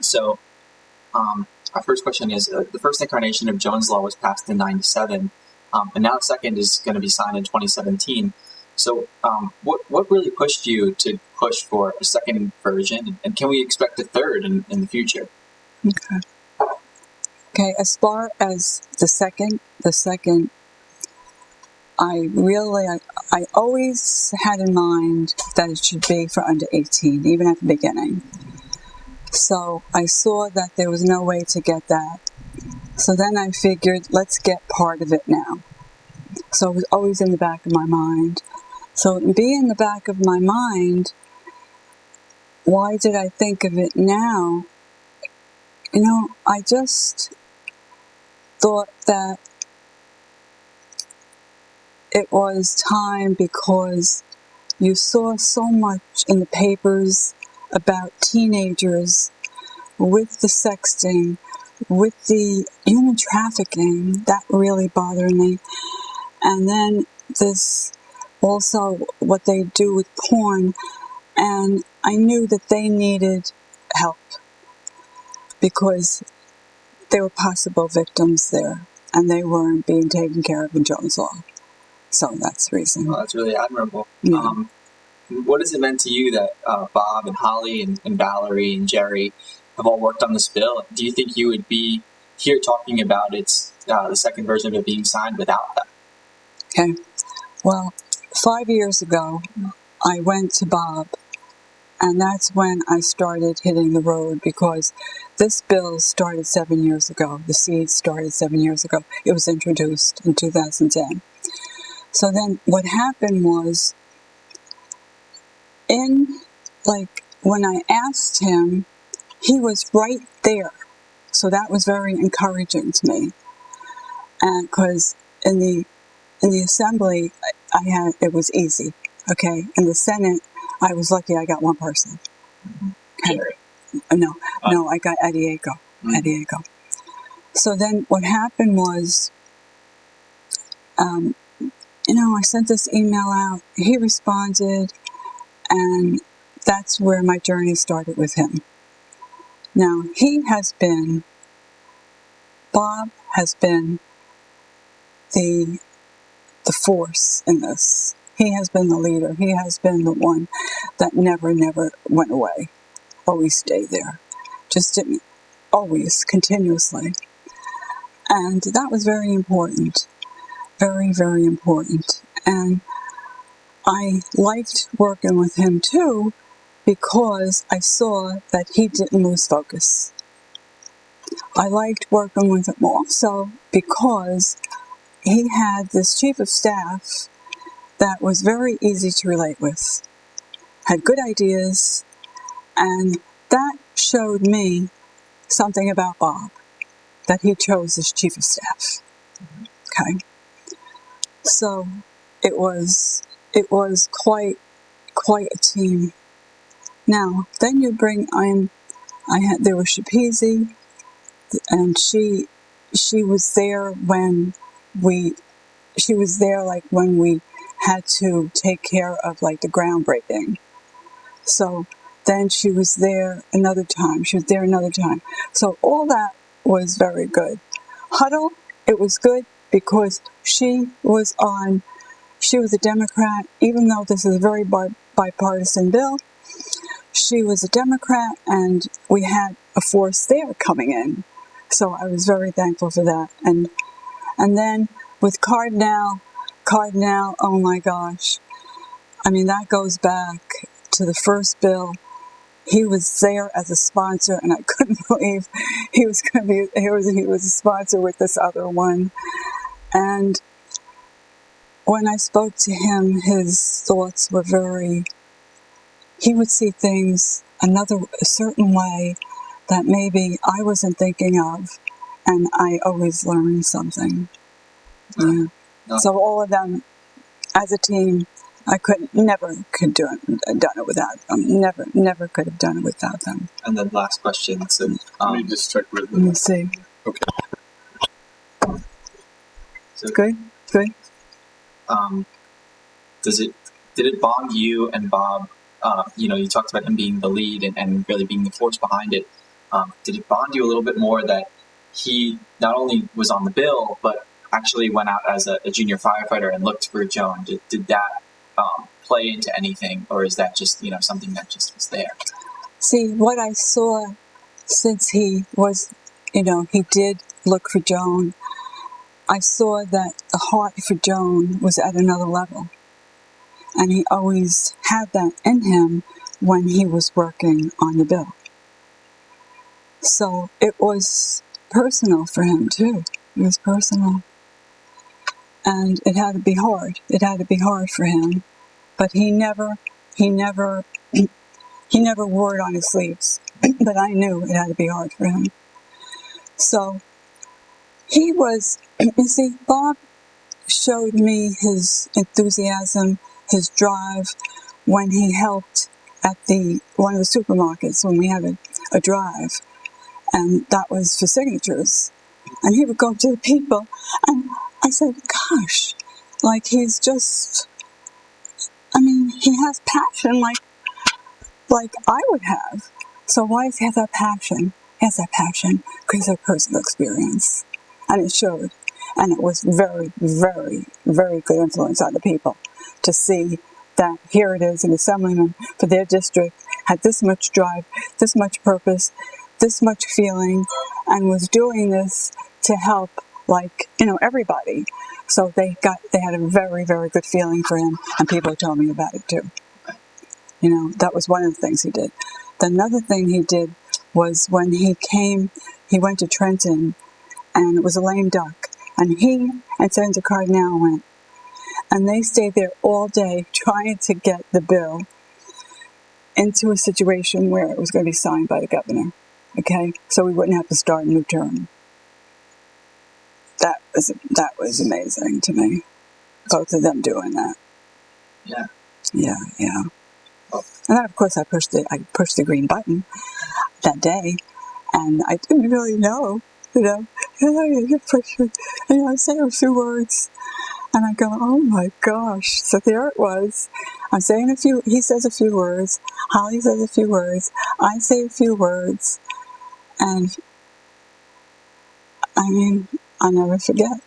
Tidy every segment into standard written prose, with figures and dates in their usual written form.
So our first question is, the first incarnation of Jones Law was passed in 97, and now the second is going to be signed in 2017. So what really pushed you to push for a second version, and can we expect a third in the future? Okay, as far as the second, I always had in mind that it should be for under 18, even at the beginning. So I saw that there was no way to get that. So then I figured, let's get part of it now. So it was always in the back of my mind. So being in the back of my mind, why did I think of it now? I just thought that it was time, because you saw so much in the papers about teenagers with the sexting, with the human trafficking. That really bothered me. And then this also what they do with porn, and I knew that they needed help because there were possible victims there and they weren't being taken care of in Jones Law. So that's the reason. Well, that's really admirable. Yeah. What has it meant to you that Bob and Holly and Valerie and Jerry have all worked on this bill? Do you think you would be here talking about the second version of it being signed without that? Okay. Well, 5 years ago, I went to Bob, and that's when I started hitting the road, because this bill started 7 years ago. The seed started 7 years ago. It was introduced in 2010. So then what happened was, when I asked him, he was right there. So that was very encouraging to me. And because in the assembly, it was easy. Okay. In the Senate, I was lucky I got one person. Okay. No, I got Adiego. So then what happened was, I sent this email out. He responded, and that's where my journey started with him. Now, Bob has been the force in this. He has been the leader. He has been the one that never went away. Always stayed there. Just didn't, always, continuously. And that was very important. Very, very important. And I liked working with him too, because I saw that he didn't lose focus. I liked working with him also because he had this chief of staff that was very easy to relate with, had good ideas, and that showed me something about Bob, that he chose as chief of staff. Okay, so it was quite a team. Now, then you bring there was Shapizi, and she was there when we had to take care of the groundbreaking. So then she was there another time. So all that was very good. Huddle, it was good because she was a Democrat, even though this is a very bipartisan bill. She was a Democrat, and we had a force there coming in. So I was very thankful for that. And then with Cardinal, oh my gosh. I mean, that goes back to the first bill. He was there as a sponsor, and I couldn't believe he was a sponsor with this other one. And when I spoke to him, his thoughts were he would see things a certain way that maybe I wasn't thinking of, and I always learned something. Yeah. No. So all of them, as a team, I never could have done it without them. Never could have done it without them. And then last question. So let me just check with them. Let me see. Okay. So good. Did it bond you and Bob? You talked about him being the lead and really being the force behind it. did it bond you a little bit more that he not only was on the bill, but actually went out as a junior firefighter and looked for Joan? Did that play into anything, or is that just something that just was there? See, what I saw, since he was, he did look for Joan, I saw that the heart for Joan was at another level. And he always had that in him when he was working on the bill. So it was personal for him too. It was personal. And it had to be hard. It had to be hard for him. But he never wore it on his sleeves. But I knew it had to be hard for him. So he was, you see, Bob showed me his enthusiasm, his drive, when he helped at one of the supermarkets when we had a drive. And that was for signatures. And he would go to the people, and I said, gosh, like he's just, he has passion like I would have. So why does he have that passion? He has that passion because he had personal experience. And it showed. And it was very, very, very good influence on the people to see that here it is, an assemblyman for their district had this much drive, this much purpose, this much feeling, and was doing this to help, everybody. So they had a very, very good feeling for him, and people told me about it too. That was one of the things he did. Another thing he did was when he went to Trenton, and it was a lame duck, and he and Senator Cardinal went, and they stayed there all day trying to get the bill into a situation where it was going to be signed by the governor, okay? So we wouldn't have to start a new term. That was amazing to me, both of them doing that. Yeah. Yeah. Oh. And then, of course, I pushed the green button that day, and I didn't really know, you push it, I say a few words, and I go, oh my gosh. So there it was. I'm saying he says a few words, Holly says a few words, I say a few words, and I'll never forget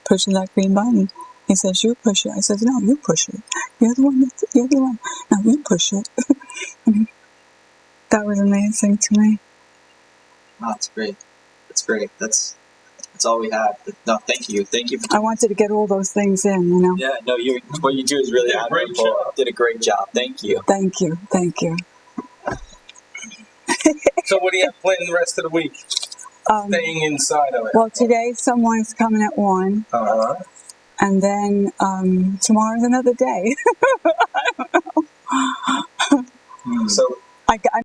pushing that green button. He says, you push it. I said, no, you push it. You're the one. No, you push it. That was amazing to me. Wow, that's great. That's great. That's all we have. No, thank you. Thank you. I wanted to get all those things in, Yeah, no, what you do is really admirable. Did a great job. Thank you. Thank you. So what do you have planned the rest of the week? Staying inside of it. Well, today someone's coming at 1. Uh-huh. And then tomorrow's another day. I don't know. So I